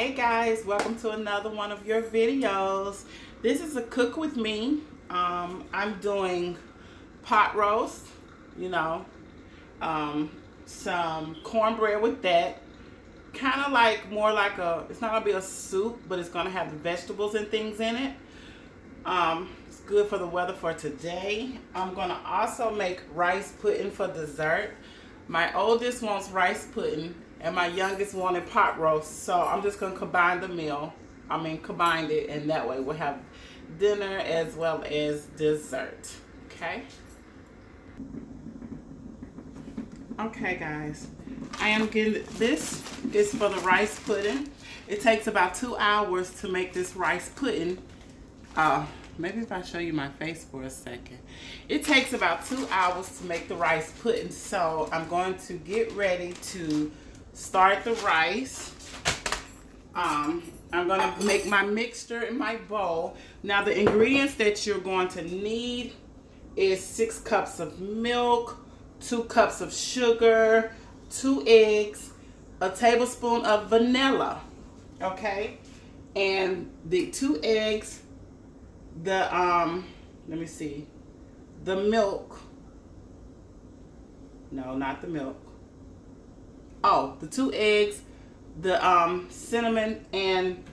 Hey guys, welcome to another one of your videos. This is a cook with me. I'm doing pot roast, some cornbread with that. Kind of like more like it's not gonna be a soup, but it's gonna have the vegetables and things in it. It's good for the weather for today. I'm gonna also make rice pudding for dessert. My oldest wants rice pudding and my youngest wanted pot roast, so I'm just gonna combine the meal. Combine it, and that way we'll have dinner as well as dessert. Okay guys, I am getting this is for the rice pudding. It takes about 2 hours to make this rice pudding. Maybe if I show you my face for a second. It takes about 2 hours to make the rice pudding, so I'm going to get ready to start the rice. I'm going to make my mixture in my bowl. Now the ingredients that you're going to need is 6 cups of milk, 2 cups of sugar, 2 eggs, a tablespoon of vanilla, okay? And the 2 eggs, the milk, no, not the milk. Oh, the 2 eggs, the cinnamon and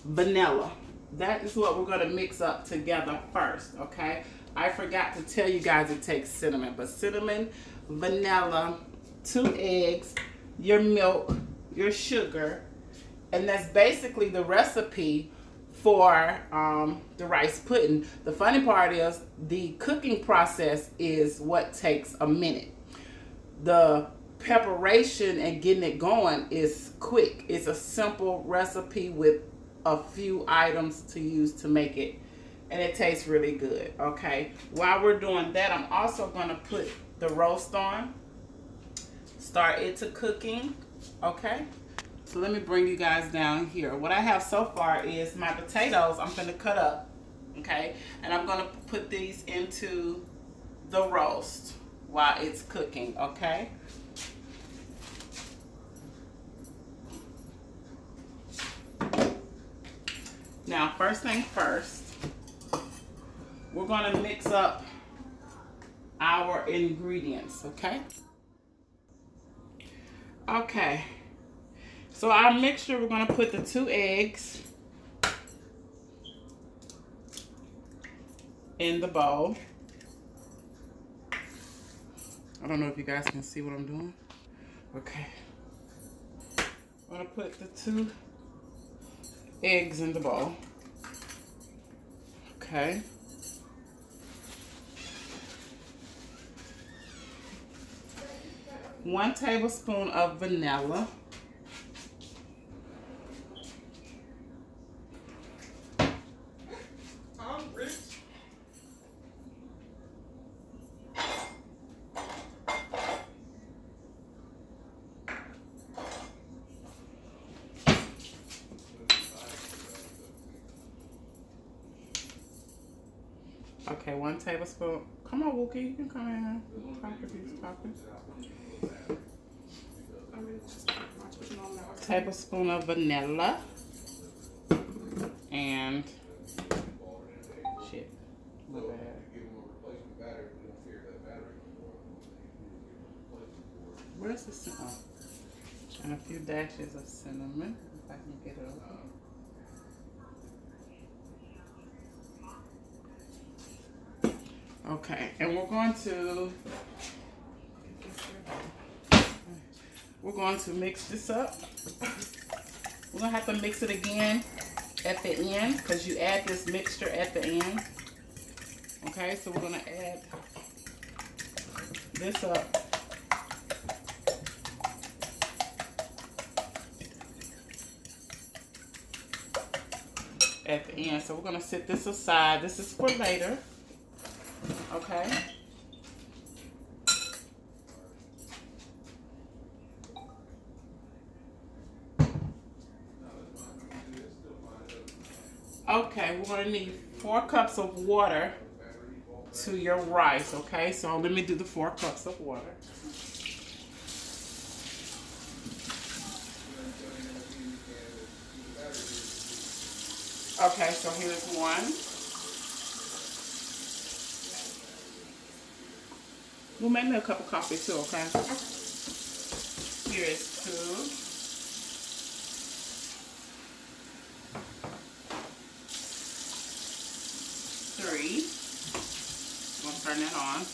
vanilla. That is what we're gonna mix up together first, okay? I forgot to tell you guys it takes cinnamon, but cinnamon, vanilla, 2 eggs, your milk, your sugar, and that's basically the recipe for the rice pudding. The funny part is the cooking process is what takes a minute. The preparation and getting it going is quick. It's a simple recipe with a few items to use to make it, and it tastes really good, okay? While we're doing that, I'm also gonna put the roast on, start it to cooking, okay? So let me bring you guys down here. What I have so far is my potatoes I'm gonna cut up, okay? And I'm gonna put these into the roast while it's cooking, okay? Now, first thing first, we're gonna mix up our ingredients, okay? Okay. So our mixture, we're gonna put the 2 eggs in the bowl. I don't know if you guys can see what I'm doing. Okay. I'm gonna put the 2 eggs in the bowl. Okay. One tablespoon of vanilla. Okay, 1 tablespoon. Come on, Wookie, you can come in. Tablespoon of vanilla. And shit. My bad. Where's the cinnamon? And a few dashes of cinnamon, if I can get it over. Okay, and we're going to mix this up. We're gonna have to mix it again at the end because you add this mixture at the end. Okay, so we're gonna add this up. At the end, so we're gonna set this aside. This is for later. Okay. Okay, we're gonna need 4 cups of water to your rice, okay? So let me do the 4 cups of water. Okay, so here's one. Well, make me a cup of coffee too, okay? Here is 2. 3. I'm gonna turn that on.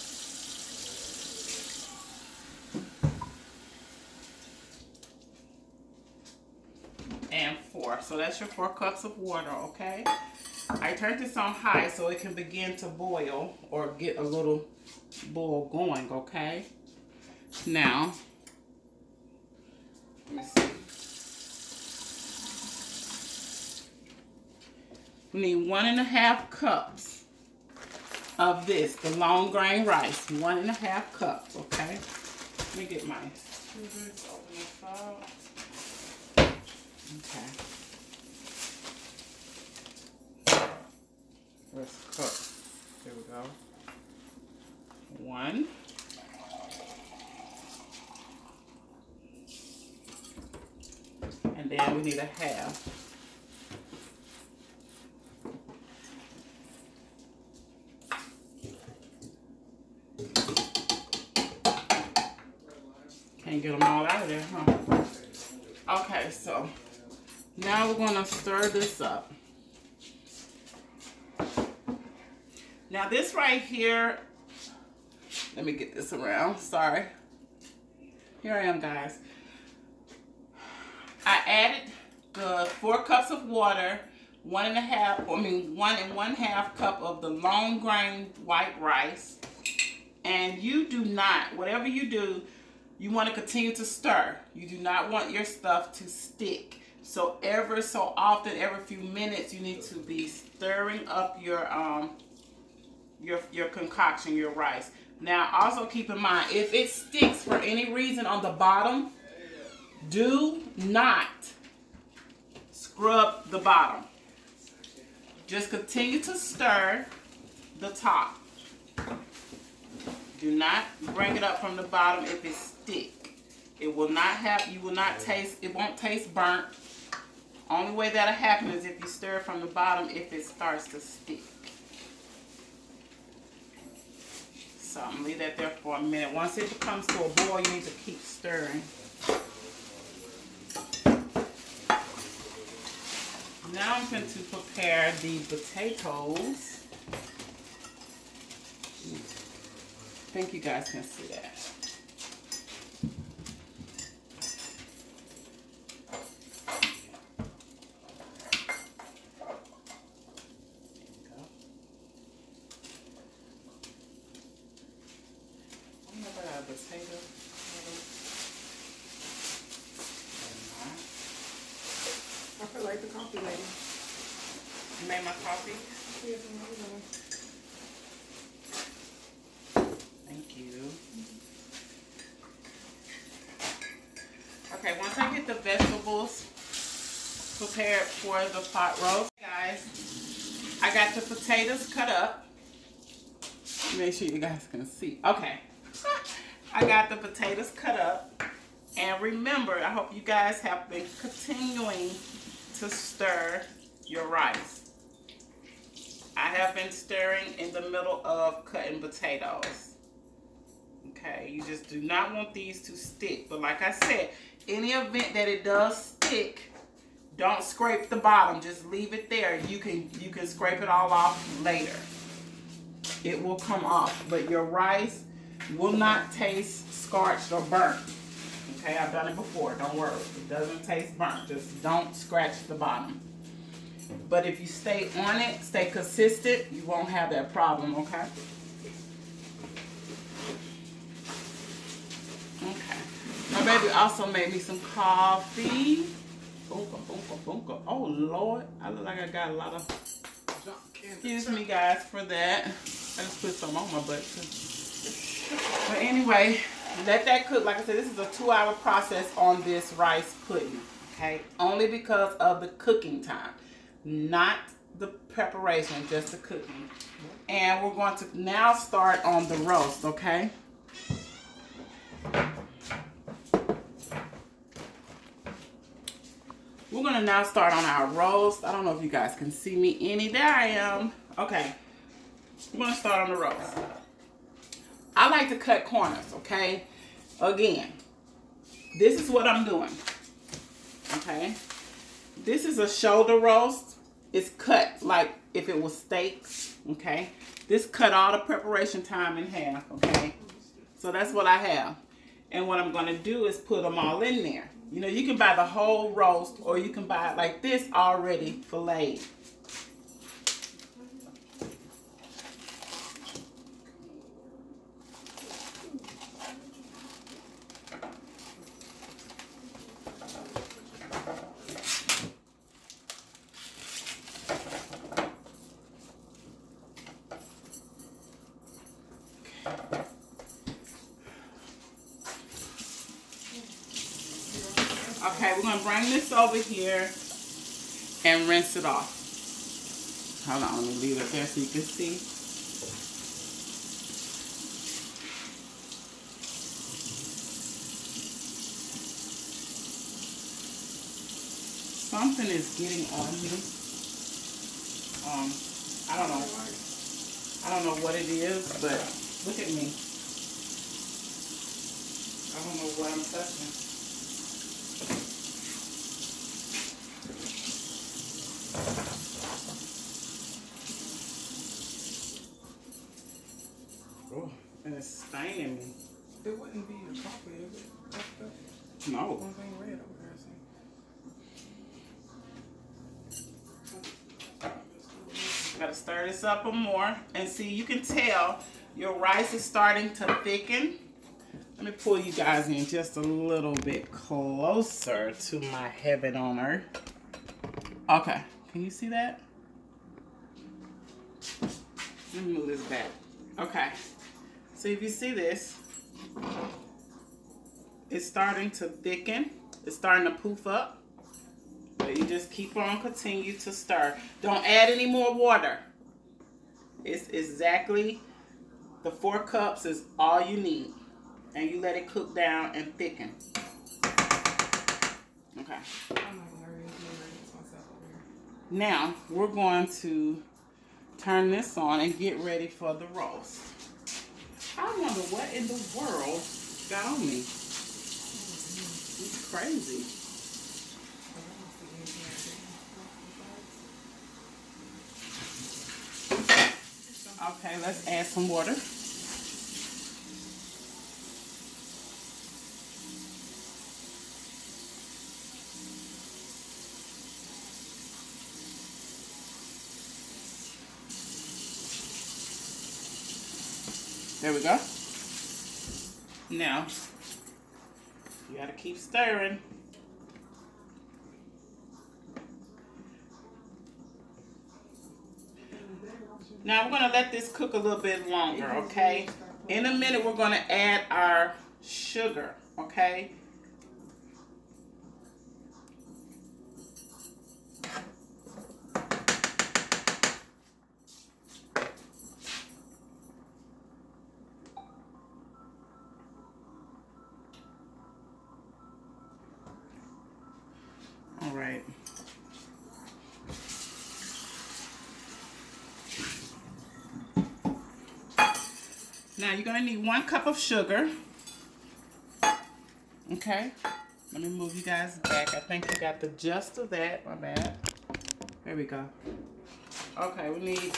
And 4. So that's your 4 cups of water, okay? I turned this on high so it can begin to boil or get a little boil going, okay? Now, let me see. We need 1.5 cups of this, the long grain rice. 1.5 cups, okay? Let me get my scissors, open this up. Okay. Let's cook. There we go. 1. And then we need 1/2. Can't get them all out of there, huh? Okay, so now we're going to stir this up. Now this right here, let me get this around, sorry. Here I am, guys. I added the 4 cups of water, 1 1.5 cup of the long grain white rice. And you do not, whatever you do, you want to continue to stir. You do not want your stuff to stick. So ever so often, every few minutes, you need to be stirring up your concoction, your rice. Now, also keep in mind, if it sticks for any reason on the bottom, do not scrub the bottom. Just continue to stir the top. Do not bring it up from the bottom if it stick. It will not have, you will not taste, it won't taste burnt. Only way that'll happen is if you stir it from the bottom if it starts to stick. So I'm gonna leave that there for a minute. Once it comes to a boil, you need to keep stirring. Now I'm going to prepare the potatoes. I think you guys can see that. I feel like the coffee lady. You made my coffee? Yes, I'm going. Thank you. Okay, once I get the vegetables prepared for the pot roast, guys, I got the potatoes cut up. Make sure you guys can see. Okay. I got the potatoes cut up. And remember, I hope you guys have been continuing to stir your rice. I have been stirring in the middle of cutting potatoes. Okay, you just do not want these to stick. But like I said, any event that it does stick, don't scrape the bottom. Just leave it there. You can scrape it all off later. It will come off, but your rice will not taste scorched or burnt. Okay, I've done it before. Don't worry. It doesn't taste burnt. Just don't scratch the bottom. But if you stay on it, stay consistent, you won't have that problem, okay? Okay. My baby also made me some coffee. Boonka, boonka, boonka. Oh, Lord. I look like I got a lot of... Excuse me, guys, for that. I just put some on my butt, too. But anyway, let that cook. Like I said, this is a 2-hour process on this rice pudding, okay? Only because of the cooking time, not the preparation, just the cooking. And we're going to now start on the roast, okay? Ooh, We're gonna now start on our roast. I don't know if you guys can see me any. There I am. Okay, we're gonna start on the roast. I like to cut corners, okay? Again, this is what I'm doing, okay? This is a shoulder roast. It's cut like if it was steaks, okay? This cut all the preparation time in half, okay? So that's what I have. And what I'm gonna do is put them all in there. You know, you can buy the whole roast or you can buy it like this already filleted. Okay, we're gonna bring this over here and rinse it off. Hold on, let me leave it there so you can see. Something is getting on me. I don't know what it is, but look at me. I don't know what I'm touching. Oh, and it's staining me. It wouldn't be a coffee, is it? No. One thing red over there. Gotta stir this up a more. And see, you can tell your rice is starting to thicken. Let me pull you guys in just a little bit closer to my heaven on earth. Okay, can you see that? Let me move this back. Okay, so if you see this, it's starting to thicken. It's starting to poof up. But you just keep on, continue to stir. Don't add any more water. It's exactly, the 4 cups is all you need. And you let it cook down and thicken. Okay. Now, we're going to turn this on and get ready for the roast. I wonder what in the world got on me. It's crazy. Okay, let's add some water. There we go. Now, you gotta keep stirring. Now we're gonna let this cook a little bit longer, okay? In a minute, we're gonna add our sugar, okay? All right. Now you're gonna need 1 cup of sugar. Okay. Let me move you guys back. I think you got the gist of that. My bad. There we go. Okay, we need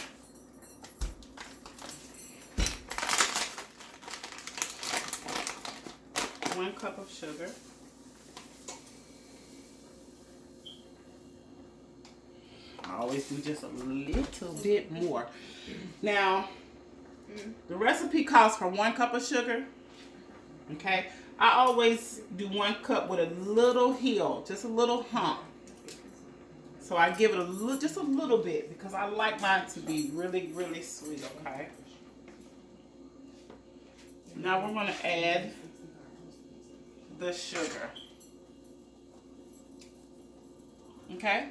1 cup of sugar. I always do just a little bit more. Now, the recipe calls for 1 cup of sugar. Okay, I always do 1 cup with a little hill, just a little hump. So I give it a little, just a little bit, because I like mine to be really, really sweet. Okay. Now we're going to add the sugar. Okay.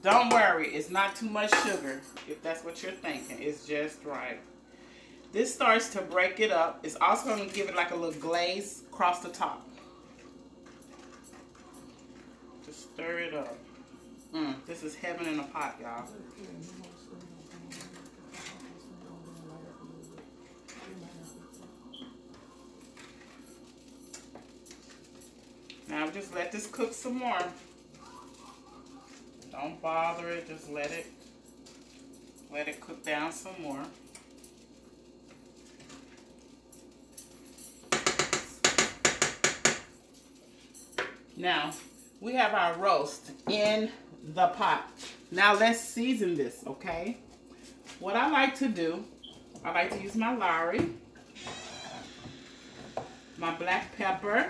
Don't worry, it's not too much sugar, if that's what you're thinking. It's just right. This starts to break it up. It's also going to give it like a little glaze across the top. Just stir it up. This is heaven in a pot, y'all. Now just let this cook some more. Don't bother it, just let it cook down some more. Now, we have our roast in the pot. Now let's season this, okay? What I like to do, I like to use my Lowry, my black pepper,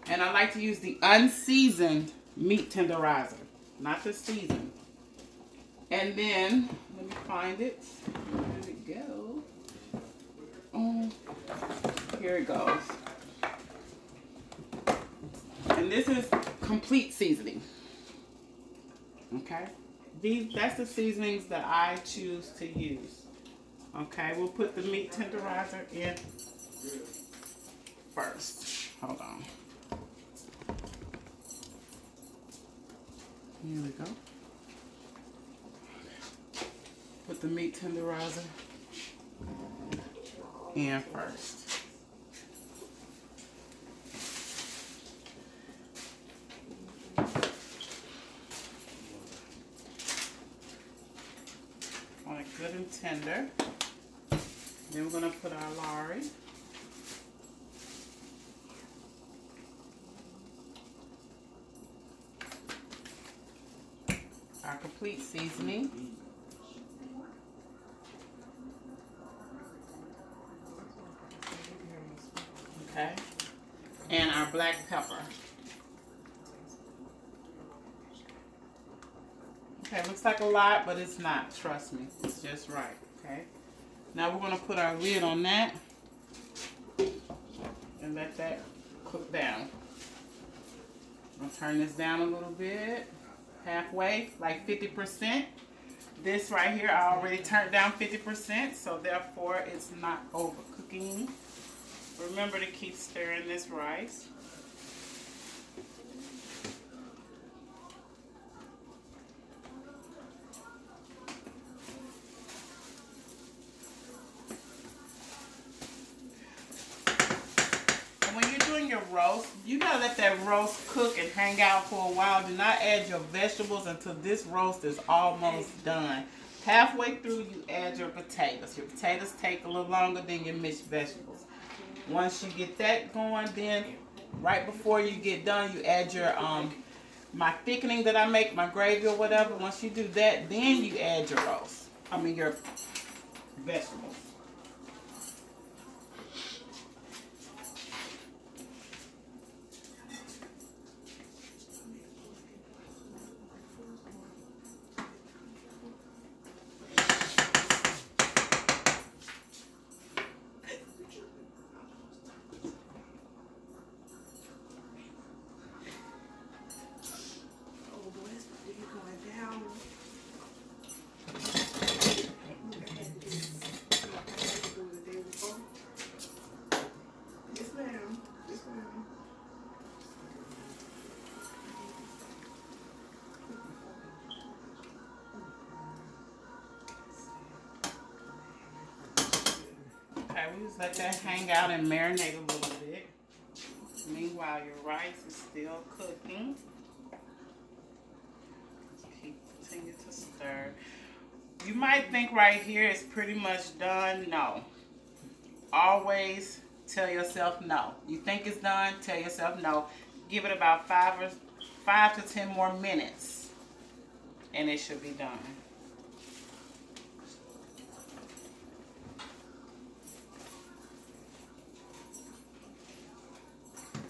and I like to use the unseasoned meat tenderizer, not the seasoned. And then, let me find it. Where did it go? Oh, here it goes. And this is complete seasoning. Okay? That's the seasonings that I choose to use. Okay, we'll put the meat tenderizer in first. Hold on. Here we go. Put the meat tenderizer in first. Want it good and tender. Then we're going to put our Lowry. Our complete seasoning. Okay. And our black pepper. Okay, looks like a lot, but it's not. Trust me. It's just right. Okay. Now we're going to put our lid on that and let that cook down. I'm going to turn this down a little bit. Halfway, like 50%. This right here, I already turned down 50%, so therefore it's not overcooking. Remember to keep stirring this rice. Your roast, you gotta let that roast cook and hang out for a while. Do not add your vegetables until this roast is almost done. Halfway through, you add your potatoes. Your potatoes take a little longer than your mixed vegetables. Once you get that going, then right before you get done, you add your my thickening that I make, my gravy or whatever. Once you do that, then you add your roast. I mean your vegetables. Okay, we just let that hang out and marinate a little bit. Meanwhile, your rice is still cooking. Continue to stir. You might think right here it's pretty much done. No. Always tell yourself no. You think it's done, tell yourself no. Give it about 5 to 10 more minutes and it should be done.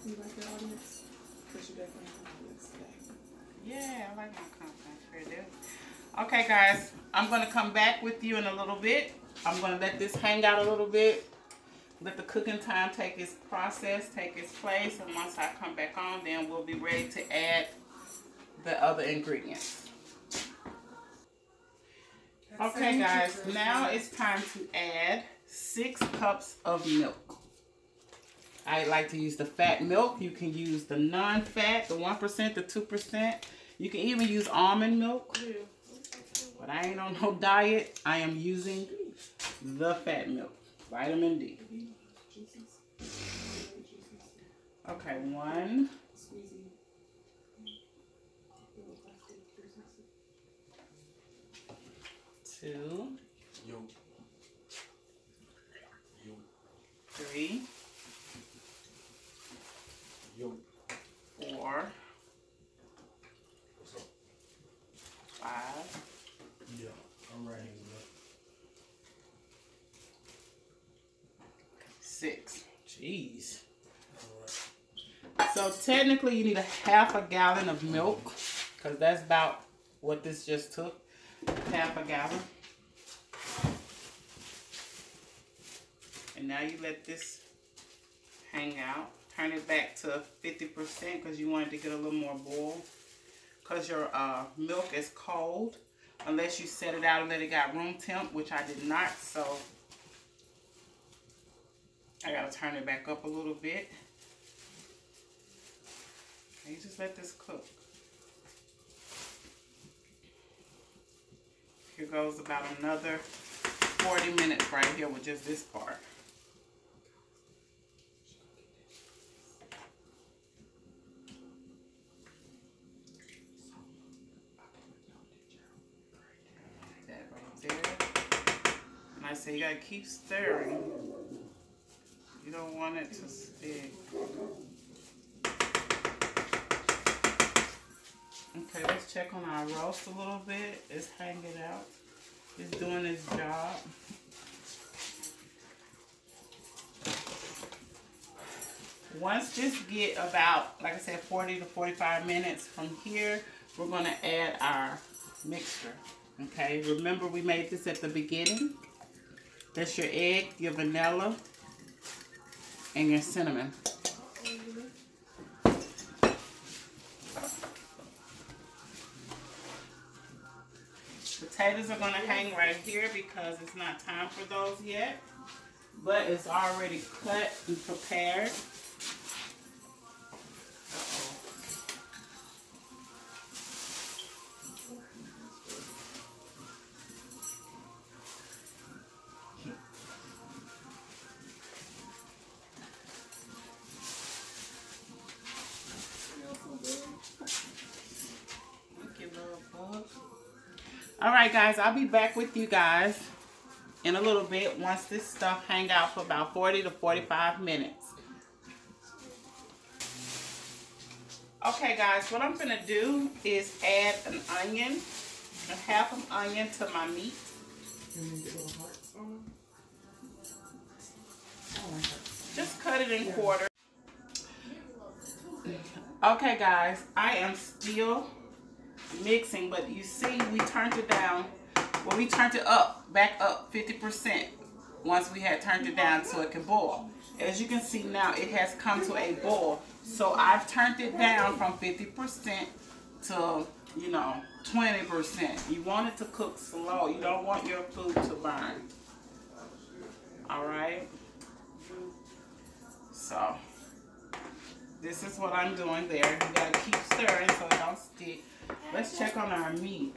You like your audience? Because you definitely have an audience today. Yeah, I like my content. Sure do. Okay, guys, I'm going to come back with you in a little bit. I'm going to let this hang out a little bit. Let the cooking time take its process, take its place. And once I come back on, then we'll be ready to add the other ingredients. Okay, guys, now it's time to add 6 cups of milk. I like to use the fat milk. You can use the non-fat, the 1%, the 2%. You can even use almond milk. But I ain't on no diet. I am using the fat milk. Vitamin D. Okay, 1. 2. 3. 4. 5. Yeah, I'm right here. 6. Jeez. So technically you need a half a gallon of milk, because that's about what this just took. Half a gallon. And now you let this hang out. Turn it back to 50% because you want it to get a little more boiled. Because your milk is cold. Unless you set it out and let it got room temp, which I did not. So I got to turn it back up a little bit. And you just let this cook. Here goes about another 40 minutes right here with just this part. That right there. And I say you gotta keep stirring. You don't want it to stick. Okay, let's check on our roast a little bit. It's hanging out. It's doing its job. Once this get about, like I said, 40 to 45 minutes from here, we're going to add our mixture. Okay, remember we made this at the beginning. That's your egg, your vanilla, and your cinnamon. Potatoes are going to hang right here because it's not time for those yet. But it's already cut and prepared. Alright guys, I'll be back with you guys in a little bit once this stuff hang out for about 40 to 45 minutes. Okay guys, what I'm going to do is add an onion, a half an onion to my meat. Just cut it in quarters. Okay guys, I am still mixing, but you see we turned it down. Well, we turned it up, back up 50% once we had turned it down so it could boil. As you can see now, it has come to a boil. So I've turned it down from 50% to, 20%. You want it to cook slow. You don't want your food to burn. Alright? So this is what I'm doing there. You gotta keep stirring so it don't stick. Let's check on our meat.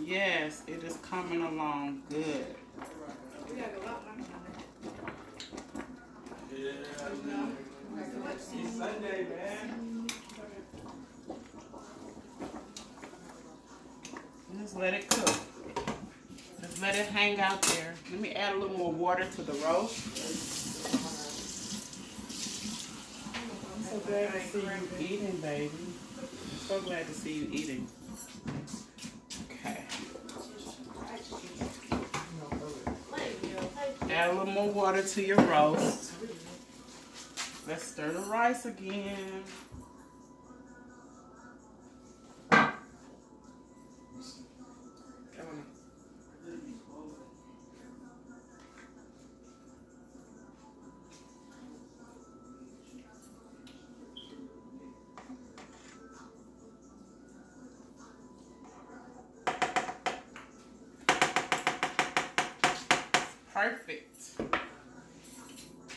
Yes, it is coming along good. It's Sunday, man. Just let it cook. Just let it hang out there. Let me add a little more water to the roast. I'm so glad to see you eating, baby. I'm so glad to see you eating. Okay. Add a little more water to your roast. Let's stir the rice again. Perfect.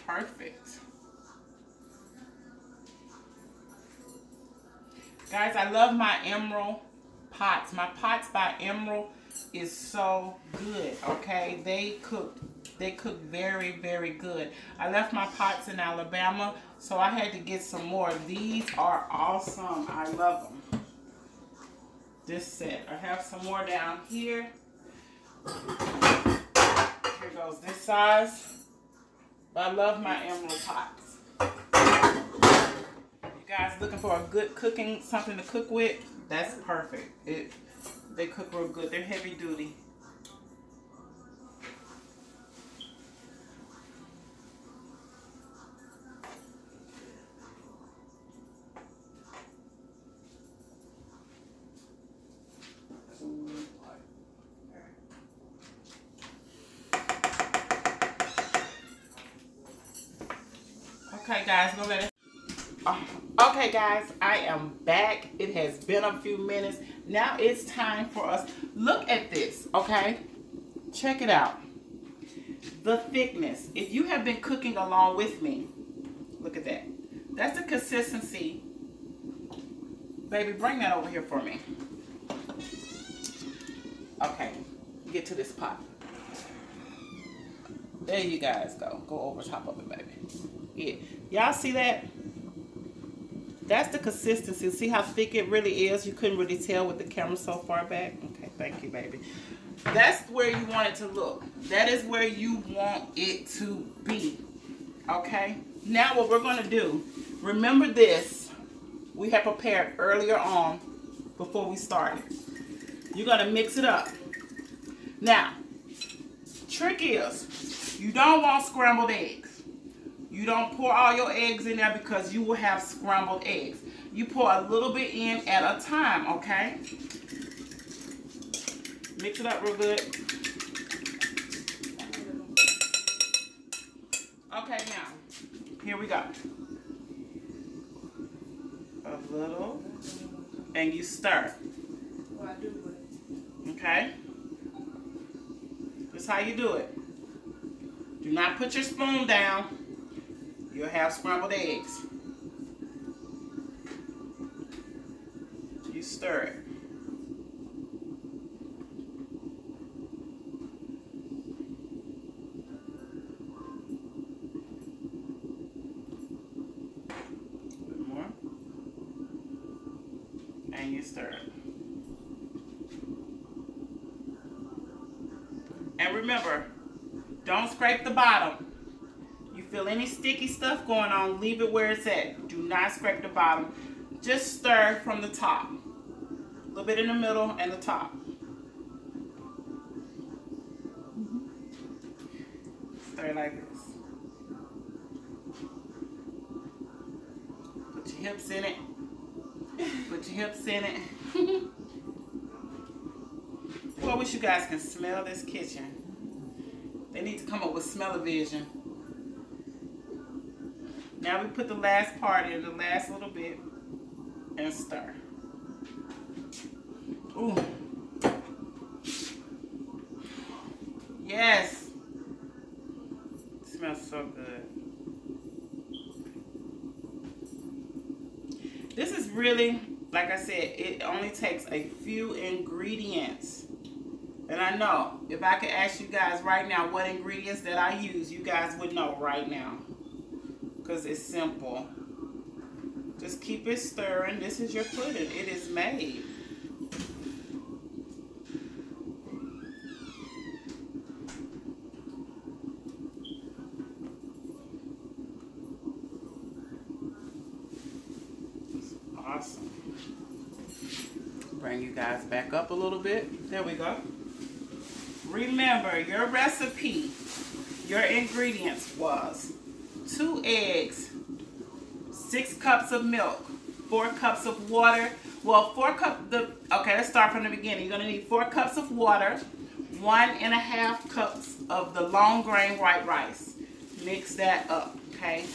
perfect. Guys, I love my Emerald pots. My pots by Emerald is so good, okay? They cook very, very good. I left my pots in Alabama, so I had to get some more. These are awesome. I love them. This set. I have some more down here. Here goes this size. But I love my Emerald pots. You guys looking for a good cooking, something to cook with? That's perfect. They cook real good. They're heavy duty. Okay guys, go let it. Okay guys, I am back. It has been a few minutes. Now it's time for us. Look at this, okay? Check it out. The thickness. If you have been cooking along with me, look at that. That's the consistency. Baby, bring that over here for me. Okay, get to this pot. There you guys go. Go over top of it, baby. Yeah. Y'all see that? That's the consistency. See how thick it really is? You couldn't really tell with the camera so far back. Okay, thank you, baby. That's where you want it to look. That is where you want it to be. Okay? Now what we're going to do, remember this, we had prepared earlier on before we started. You're going to mix it up. Now, trick is, you don't want scrambled eggs. You don't pour all your eggs in there because you will have scrambled eggs. You pour a little bit in at a time, okay? Mix it up real good. Okay, now, here we go. A little, and you stir. Okay? This is how you do it. Do not put your spoon down. You'll have scrambled eggs. You stir it. A bit more. And you stir it. And remember, don't scrape the bottom. Feel any sticky stuff going on, leave it where it's at. Do not scrape the bottom. Just stir from the top. A little bit in the middle and the top. Stir like this. Put your hips in it. Put your hips in it. Well, I wish you guys can smell this kitchen. They need to come up with smell-o-vision. Now we put the last part in, the last little bit, and stir. Ooh. Yes. It smells so good. This is really, like I said, it only takes a few ingredients. And I know, if I could ask you guys right now what ingredients that I use, you guys would know right now. Because it's simple. Just keep it stirring. This is your pudding. It is made. It's awesome. Bring you guys back up a little bit. There we go. Remember, your recipe, your ingredients was 2 eggs, 6 cups of milk, 4 cups of water. Well, okay, let's start from the beginning. You're gonna need 4 cups of water, 1.5 cups of the long grain white rice. Mix that up, okay?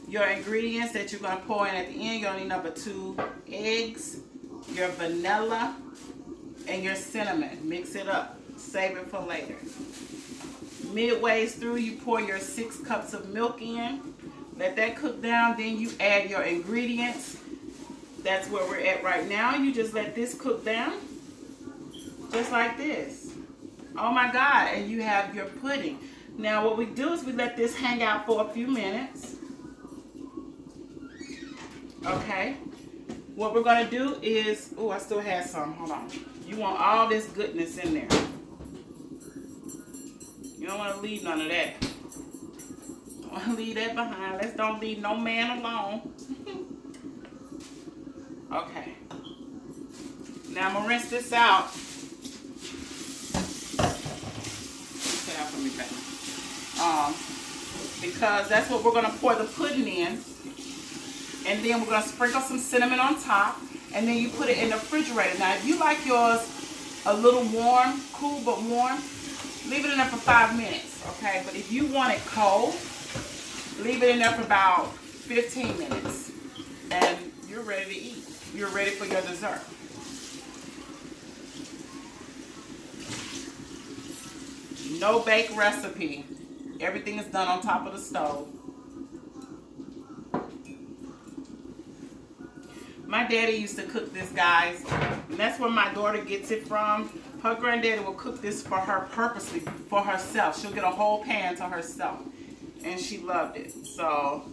Your ingredients that you're gonna pour in at the end, you're gonna need number 2 eggs, your vanilla, and your cinnamon. Mix it up. Save it for later. Midway through, you pour your 6 cups of milk in. Let that cook down. Then you add your ingredients. That's where we're at right now. You just let this cook down. Just like this. Oh my God. And you have your pudding. Now what we do is we let this hang out for a few minutes. Okay. What we're going to do is, oh, I still have some. Hold on. You want all this goodness in there. You don't want to leave none of that. Don't want to leave that behind. Let's don't leave no man alone. Okay. Now I'm going to rinse this out. Sit out for me, baby. Because that's what we're going to pour the pudding in. And then we're going to sprinkle some cinnamon on top. And then you put it in the refrigerator. Now, if you like yours a little warm, cool but warm, leave it in there for 5 minutes, okay? But if you want it cold, leave it in there for about 15 minutes. And you're ready to eat. You're ready for your dessert. No bake recipe. Everything is done on top of the stove. My daddy used to cook this, guys, and that's where my daughter gets it from. Her granddaddy will cook this for her purposely, for herself. She'll get a whole pan to herself, and she loved it. So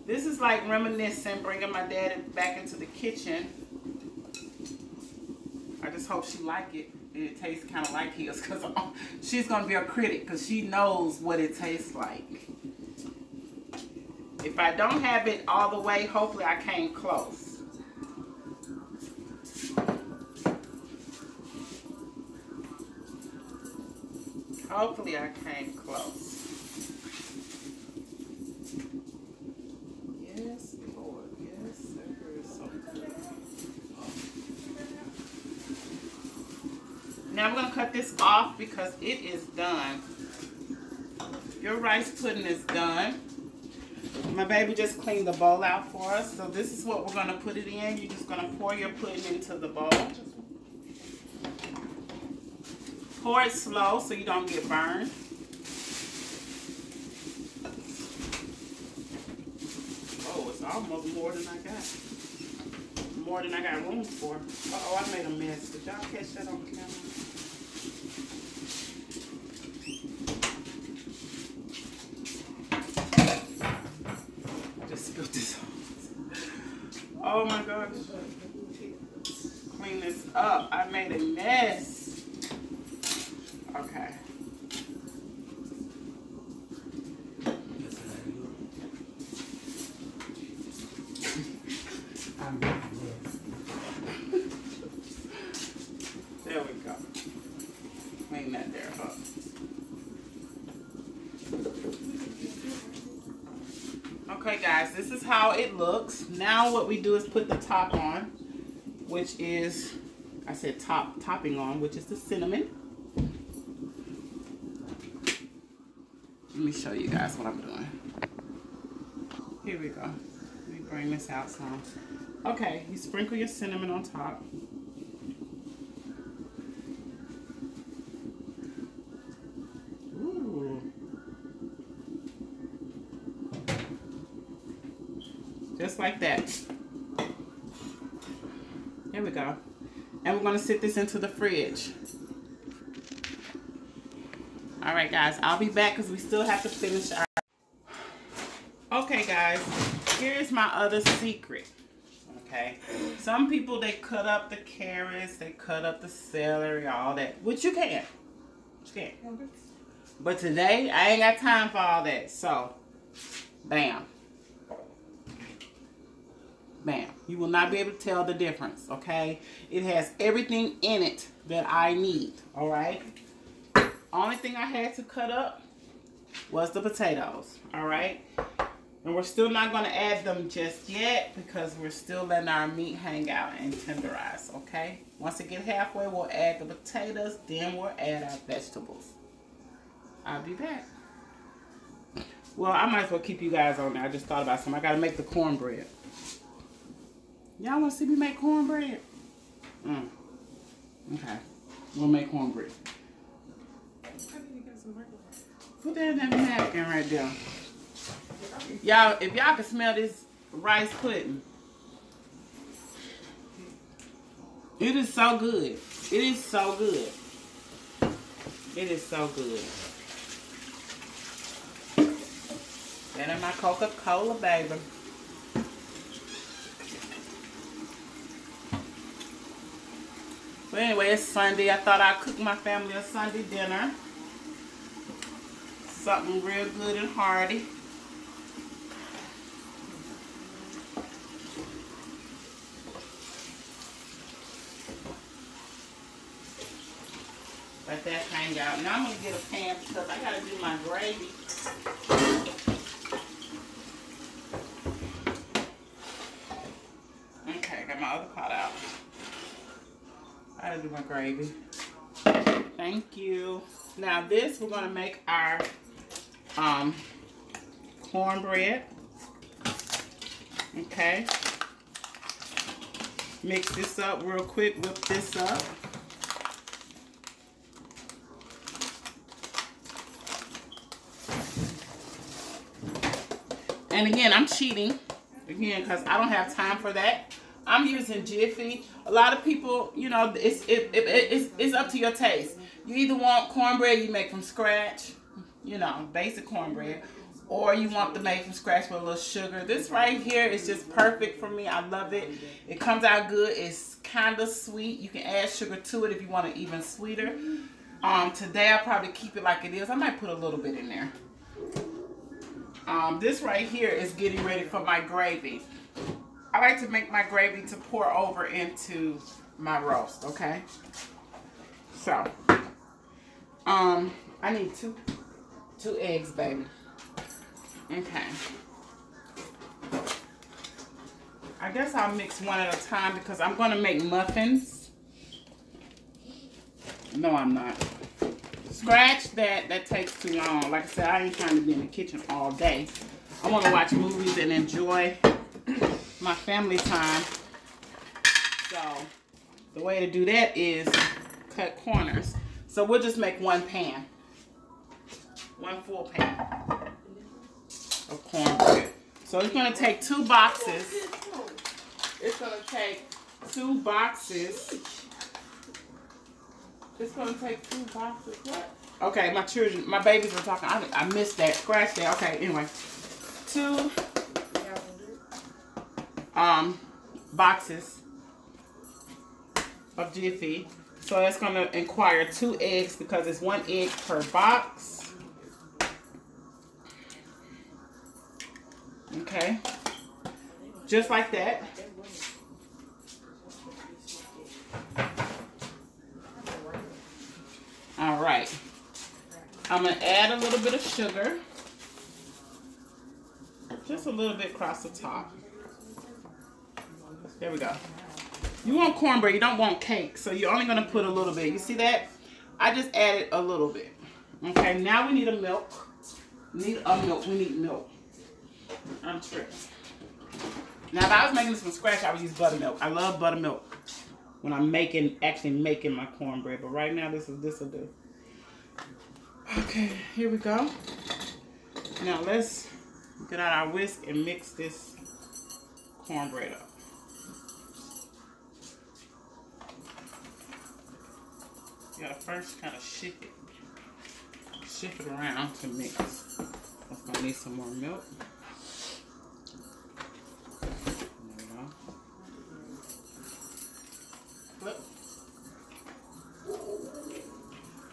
this is like reminiscing, bringing my daddy back into the kitchen. I just hope she like it. It tastes kind of like his, because she's going to be a critic, because she knows what it tastes like. If I don't have it all the way, hopefully I came close. Hopefully I came close. Yes, Lord. Yes, sir. So good. Now I'm going to cut this off because it is done. Your rice pudding is done. My baby just cleaned the bowl out for us. So this is what we're going to put it in. You're just going to pour your pudding into the bowl. Pour it slow so you don't get burned. Oh, it's almost more than I got. More than I got room for. Uh-oh, I made a mess. Did y'all catch that on camera? I just spilled this. Oh my gosh. Clean this up. I made a mess. Okay. There we go. Clean that there up. Okay, guys, this is how it looks. Now what we do is put the top on, which is, I said topping on, which is the cinnamon. Let me show you guys what I'm doing. Here we go. Let me bring this out some. Okay, you sprinkle your cinnamon on top. Ooh. Just like that. There we go. And we're going to sit this into the fridge. All right, guys, I'll be back because we still have to finish our... Okay, guys, here's my other secret, okay? Some people, they cut up the carrots, they cut up the celery, all that, which you can. You can. But today, I ain't got time for all that, so, bam. Bam. You will not be able to tell the difference, okay? It has everything in it that I need, all right? Only thing I had to cut up was the potatoes, all right? And we're still not going to add them just yet because we're still letting our meat hang out and tenderize, okay? Once it gets halfway, we'll add the potatoes, then we'll add our vegetables. I'll be back. Well, I might as well keep you guys on there. I just thought about something. I got to make the cornbread. Y'all want to see me make cornbread? Okay. We'll make cornbread. Put that in that napkin right there. Y'all, if y'all can smell this rice pudding, it is so good. It is so good. It is so good. That is my Coca-Cola, baby. But anyway, it's Sunday. I thought I'd cook my family a Sunday dinner. Something real good and hearty. Let that hang out. Now I'm going to get a pan because I got to do my gravy. Okay, got my other pot out. I got to do my gravy. Thank you. Now this, we're going to make our cornbread. Okay. Mix this up real quick. Whip this up. And again, I'm cheating. Again, because I don't have time for that. I'm using Jiffy. A lot of people, you know, it's up to your taste. You either want cornbread you make from scratch, you know, basic cornbread, or you want the made from scratch with a little sugar. This right here is just perfect for me. I love it. It comes out good. It's kind of sweet. You can add sugar to it if you want it even sweeter. Today I'll probably keep it like it is. I might put a little bit in there. This right here is getting ready for my gravy. I like to make my gravy to pour over into my roast, okay? So, I need two eggs, baby. Okay. I guess I'll mix one at a time because I'm going to make muffins. No, I'm not. Scratch that. That takes too long. Like I said, I ain't trying to be in the kitchen all day. I want to watch movies and enjoy my family time. So the way to do that is cut corners. So we'll just make one pan. One full pan of cornbread. So it's going to take 2 boxes. It's going to take 2 boxes. It's going to take 2 boxes. What? Okay, my babies were talking. I missed that. Scratch that. Okay, anyway. 2 boxes of Jiffy. So that's going to require 2 eggs because it's 1 egg per box. Okay. Just like that. All right. I'm going to add a little bit of sugar. Just a little bit across the top. There we go. You want cornbread, you don't want cake, so you're only going to put a little bit. You see that? I just added a little bit. Okay, now we need a milk. We need milk. I'm tripping. Now, if I was making this from scratch, I would use buttermilk. I love buttermilk when I'm actually making my cornbread. But right now, this will do. Okay, here we go. Now, let's get out our whisk and mix this cornbread up. You gotta first kind of shift it around to mix. I'm gonna need some more milk. There we go. Flip.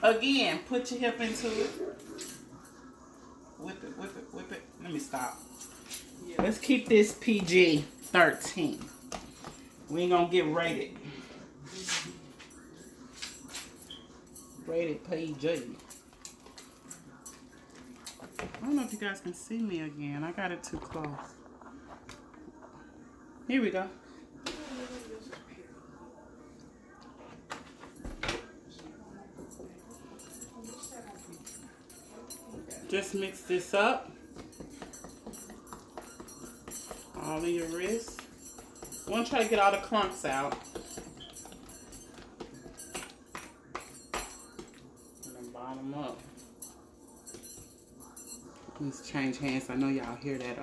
Again, put your hip into it. Whip it, whip it, whip it. Let me stop. Let's keep this PG-13. We ain't gonna get rated. Rated PG. I don't know if you guys can see me again. I got it too close. Here we go. Just mix this up. All of your wrists. You want to try to get all the clumps out. And then bottom up. Let's change hands. I know y'all hear that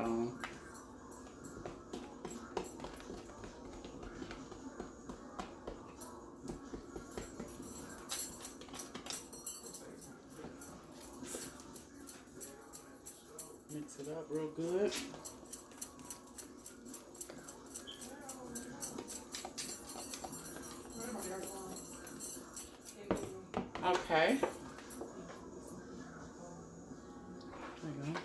mix it up real good. Okay. There you go.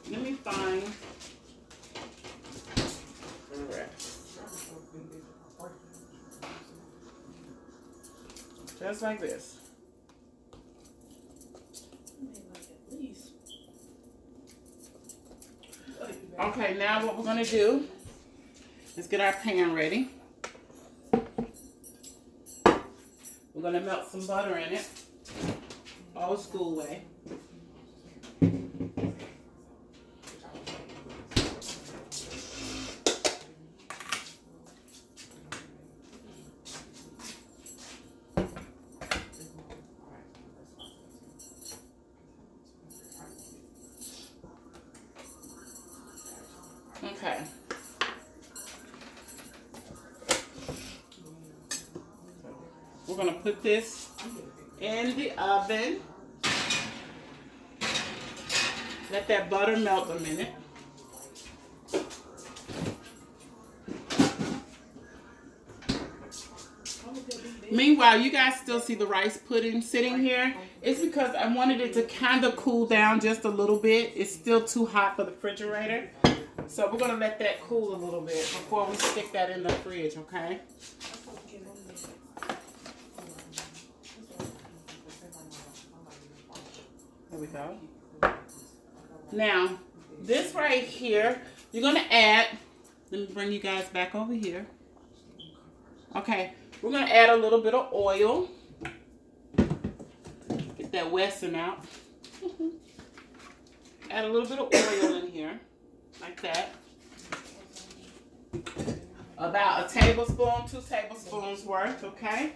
Let me find the rest. Just like this. Okay, now what we're going to do is get our pan ready. We're going to melt some butter in it, old school way. Okay. We're going to put this in the oven. Let that butter melt a minute. Meanwhile, you guys still see the rice pudding sitting here. It's because I wanted it to kind of cool down just a little bit. It's still too hot for the refrigerator. So we're going to let that cool a little bit before we stick that in the fridge, okay? There we go. Now, this right here, you're going to add, let me bring you guys back over here. Okay, we're going to add a little bit of oil. Get that Western out. Add a little bit of oil in here, like that. About a tablespoon, 2 tablespoons worth, okay?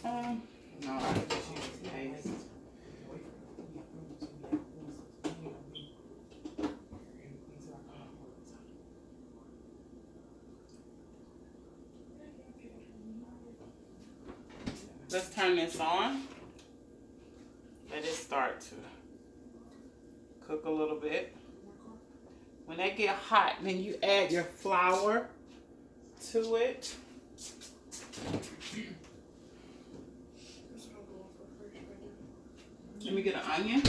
No, I just use paste. Let's turn this on. Let it start to cook a little bit. When they get hot, then you add your flour to it. Let me get an onion.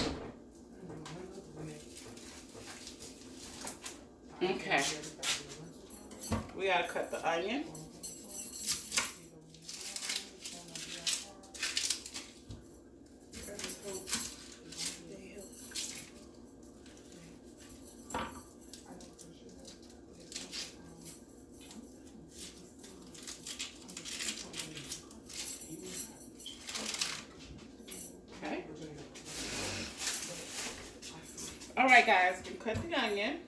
Okay. We gotta cut the onion. Alright guys, you cut the onion.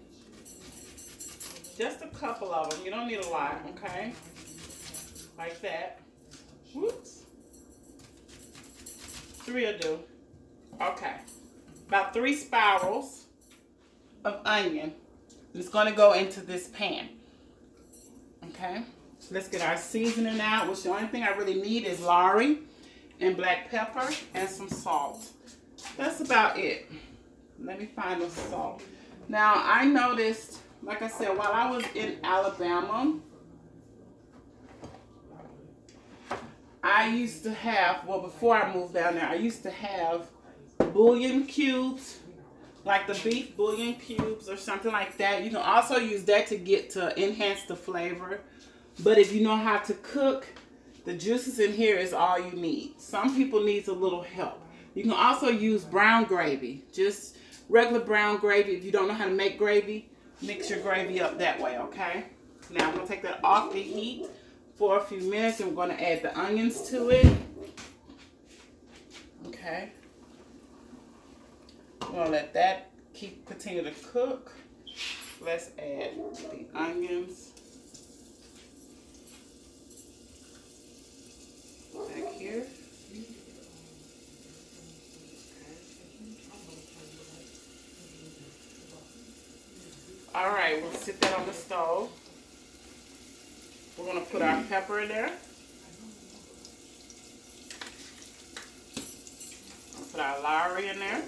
Just a couple of them. You don't need a lot, okay? Like that. Whoops. 3 will do. Okay. About 3 spirals of onion. It's going to go into this pan. Okay? Let's get our seasoning out, which the only thing I really need is Lorry and black pepper and some salt. That's about it. Let me find the salt. Now, I noticed, like I said, while I was in Alabama, I used to have, well, before I moved down there, I used to have bouillon cubes, like the beef bouillon cubes or something like that. You can also use that to enhance the flavor. But if you know how to cook, the juices in here is all you need. Some people need a little help. You can also use brown gravy, just regular brown gravy. If you don't know how to make gravy, mix your gravy up that way, okay? Now I'm going to take that off the heat for a few minutes and we're going to add the onions to it. Okay. We're going to let that continue to cook. Let's add the onions. sit that on the stove. We're gonna put our pepper in there. Put our Lowry in there.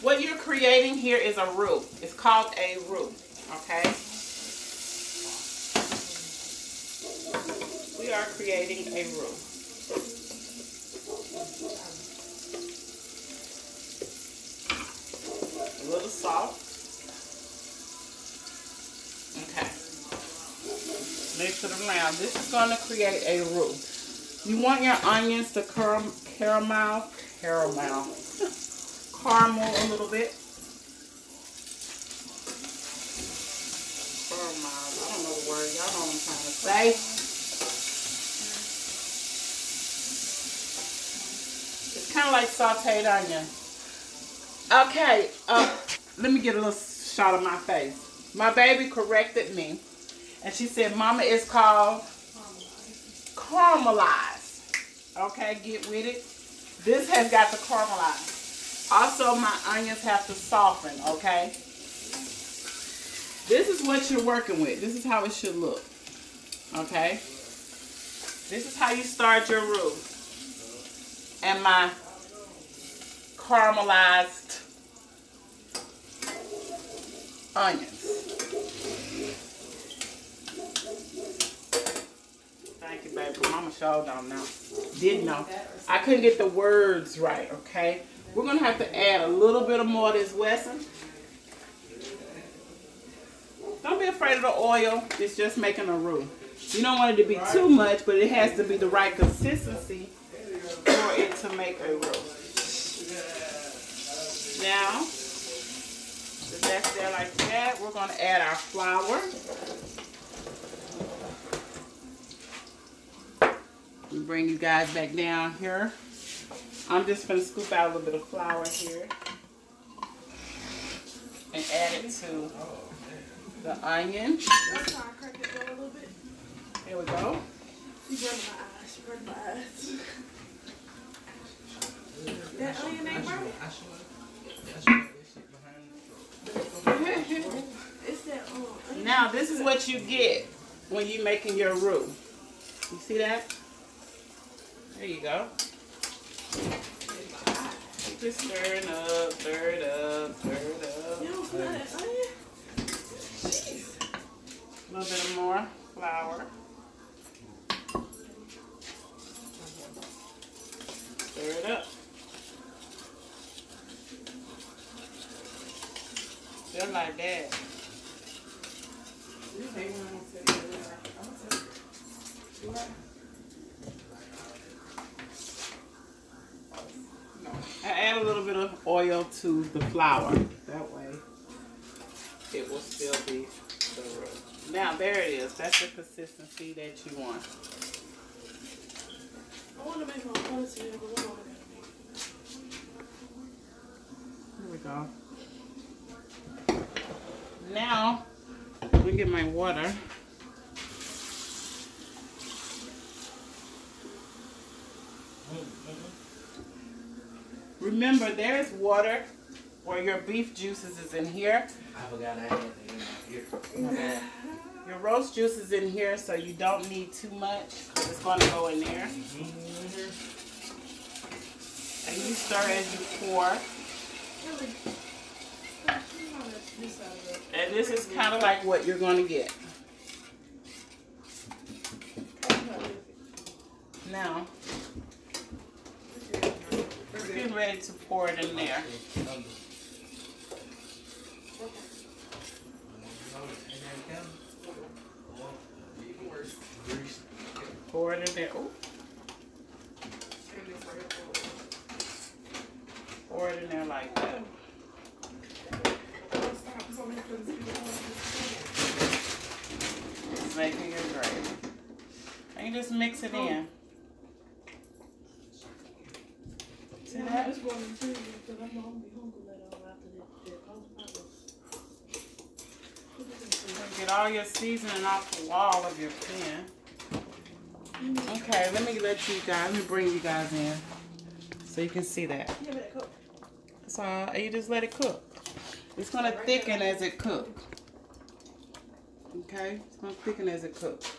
What you're creating here is a roux. It's called a roux, okay? We are creating a roux. A little salt. Okay. Mix it around. This is going to create a roux. You want your onions to caramel a little bit. Caramel. I don't know the word. Y'all know what I'm trying to say. It's kind of like sauteed onion. Okay. Let me get a little shot of my face. My baby corrected me, and she said, "Mama, it's called caramelized." Okay, get with it. This has got to caramelize. Also, my onions have to soften, okay? This is what you're working with. This is how it should look, okay? This is how you start your roux. And my caramelized onions. Thank you, baby. Mama showed don't know. Didn't know. I couldn't get the words right, okay? We're going to have to add a little bit of more of this Wesson. Don't be afraid of the oil. It's just making a roux. You don't want it to be too much, but it has to be the right consistency for it to make a roux. Now, that's there like that. We're going to add our flour. Let me bring you guys back down here. I'm just going to scoop out a little bit of flour here and add it to the onion. Here we go. She burned my eyes. She burned my eyes. That onion ain't burning. It's that onion. Now this is what you get when you're making your roux. You see that? There you go. Just stir it up, stir it up, stir it up. You don't smell that onion? Jeez. A little bit more flour. Stir it up. Just like that. I add a little bit of oil to the flour. That way it will still be the roux. Now there it is. That's the consistency that you want. I want to make my policy. Here we go. Now, let me get my water. Remember, there is water where your beef juices is in here. I forgot I had that in here. Your roast juice is in here, so you don't need too much because it's going to go in there. And you stir as you pour. And this is kind of like what you're going to get. Now, get ready to pour it in there. Pour it in there. Ooh. Pour it in there like that. Just making it gravy. And you just mix it in. See that? Get all your seasoning off the wall of your pan. Okay, let me bring you guys in so you can see that. That's all. You just let it cook. It's gonna thicken as it cooks. Okay, it's gonna thicken as it cooks.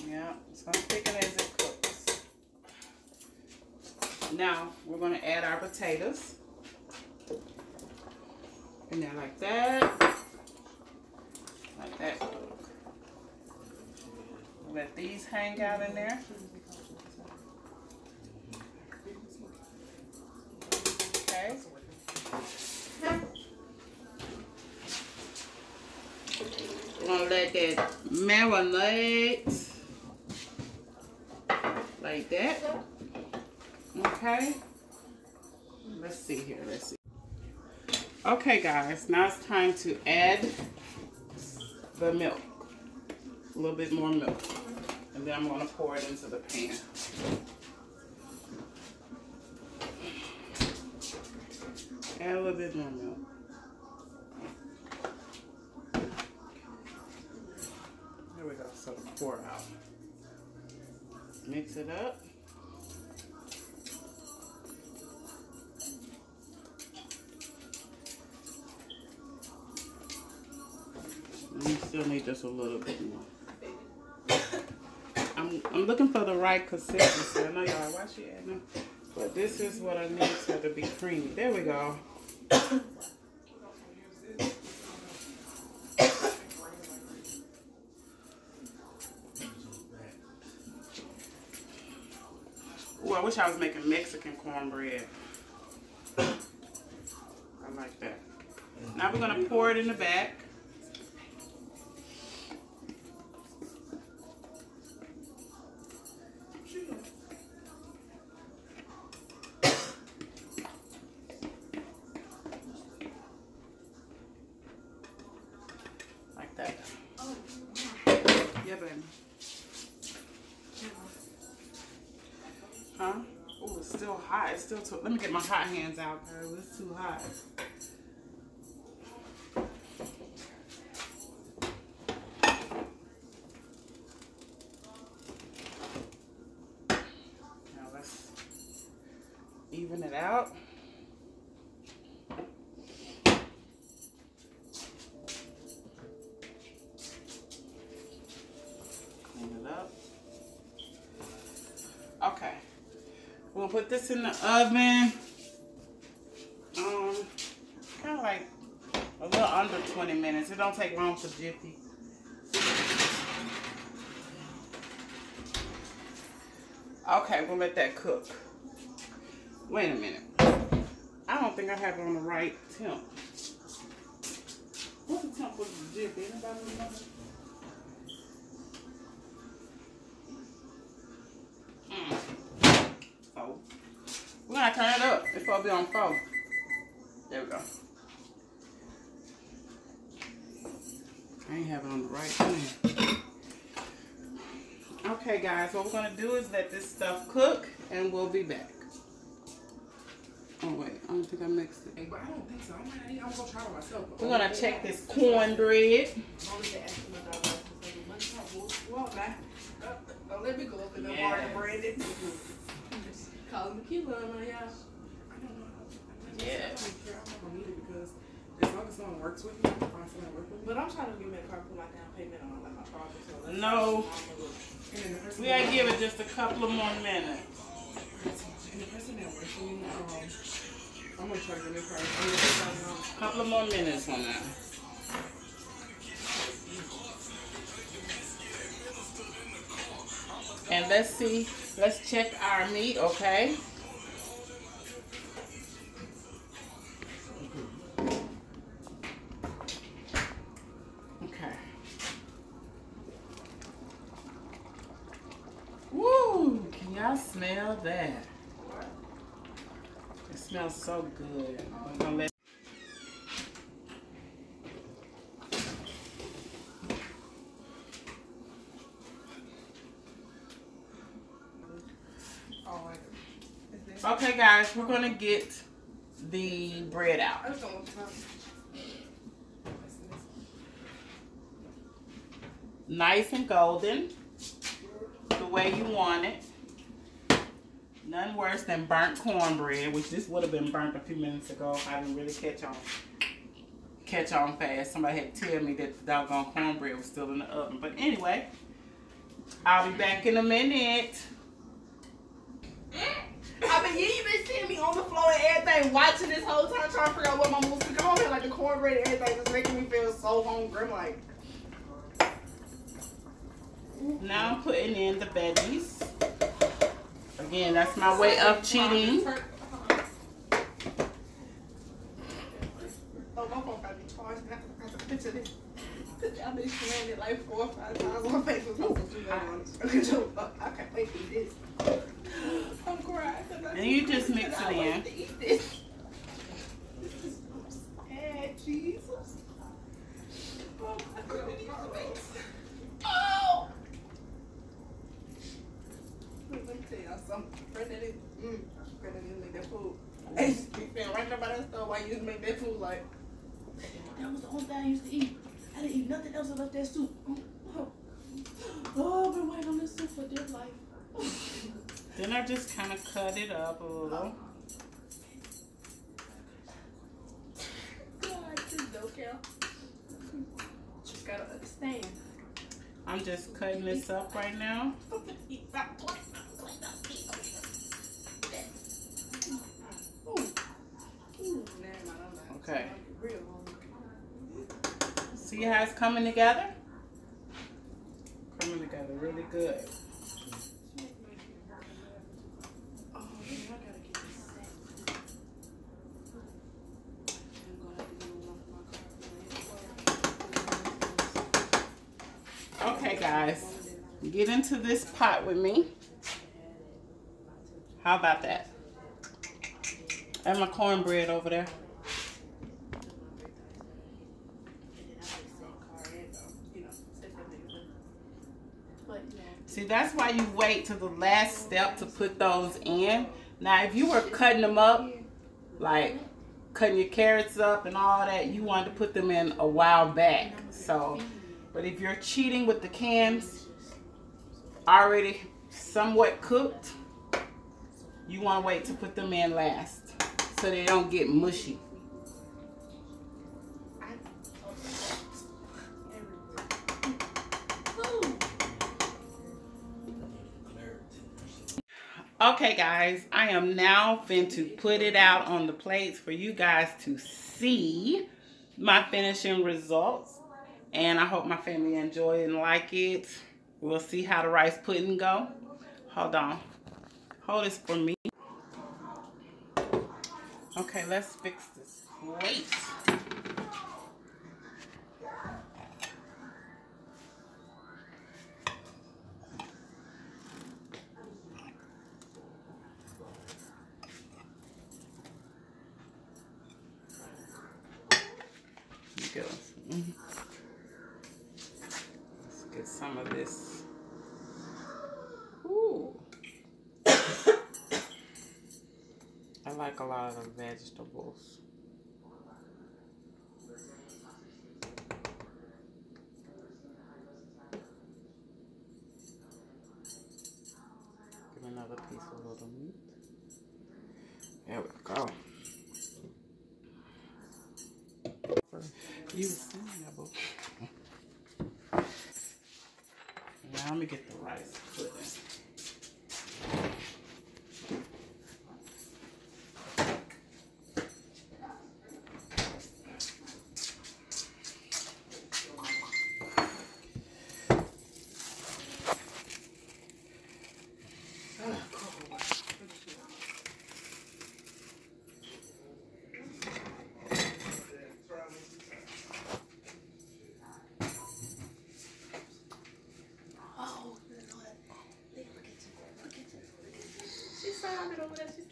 Yeah, it's gonna thicken as it cooks. Now we're gonna add our potatoes. In there like that. Like that. Let these hang out in there. Okay. We're gonna let that marinate like that. Okay. Let's see here. Let's see. Okay, guys. Now it's time to add the milk. A little bit more milk. And then I'm going to pour it into the pan. Add a little bit more milk. There we go. So pour out. Mix it up. And you still need just a little bit more. I'm looking for the right consistency. I know y'all watch it, but this is what I need so to be creamy. There we go. Ooh, I wish I was making Mexican cornbread. I like that. Now we're gonna pour it in the back. Yeah, baby. Huh? Oh, it's still hot. It's still too. Let me get my hot hands out, girl. It's too hot. Now let's even it out. Okay, we'll put this in the oven. Kind of like a little under 20 minutes. It don't take long for Jiffy. Okay, we'll let that cook. Wait a minute. I don't think I have it on the right temp. What's the temp for Jiffy? Anybody remember? We're gonna turn it up. It's supposed to be on 4. There we go. I ain't have it on the right thing. Okay, guys, what we're gonna do is let this stuff cook, and we'll be back. Oh wait, I don't think I mixed it. Hey, but I don't think so. I'm gonna try it myself. We're gonna check this cornbread. Don't let me go up in the water, Brandon. Call him a kilo, y'all. I don't know. Yeah. I'm not gonna need it because as long as someone works with me, I find someone to work with me. But I'm trying to give me a car for my down payment on like my project. So No, And then the person we gotta give it just a couple of more minutes. and the person that works with me, I'm gonna try to get a car. Couple of more minutes on that. And let's see, let's check our meat, okay? Okay. Woo! Can y'all smell that? It smells so good. I'm gonna let Okay, guys, we're gonna get the bread out. I just don't want to nice and golden, the way you want it. None worse than burnt cornbread, which this would have been burnt a few minutes ago if I didn't really catch on fast. Somebody had to tell me that the doggone cornbread was still in the oven. But anyway, I'll be back in a minute. I mean, you been seeing me on the floor and everything, watching this whole time, trying to figure out what my moves to come on here, like the cornbread and everything, just making me feel so hungry. I'm like, now I'm putting in the veggies. Again, that's my way of cheating. oh, my phone got to be charged. I have to picture this. I've been sharing it like 4 or 5 times on Facebook. I can't wait to eat this. I'm crying. And you just mix it in. This is sad, Jesus. Oh, I couldn't eat the face. Oh! Let me tell y'all something. Granddaddy didn't make that food. Hey, you been right there by that stove while you used to make that food like, that was the only thing I used to eat. I didn't eat nothing else but that soup. Oh, I've been waiting on this soup for dear life. Then I just kind of cut it up a little. God, this don't count. Just gotta understand. I'm just cutting this up right now. Okay. See how it's coming together? Coming together really good. Okay, guys, get into this pot with me. How about that? And my cornbread over there. See, that's why you wait to the last step to put those in. Now, if you were cutting them up, like cutting your carrots up and all that, you wanted to put them in a while back. So, but if you're cheating with the cans already somewhat cooked, you want to wait to put them in last so they don't get mushy. Okay, guys, I am now fin to put it out on the plates for you guys to see my finishing results. And I hope my family enjoy and like it. We'll see how the rice pudding go. Hold on. Hold this for me. Okay, let's fix this plate. Let's get some of this. Ooh. I like a lot of the vegetables. Give me another piece of little meat. There we go. You boo. Now let me get the rice pudding. Over there. She's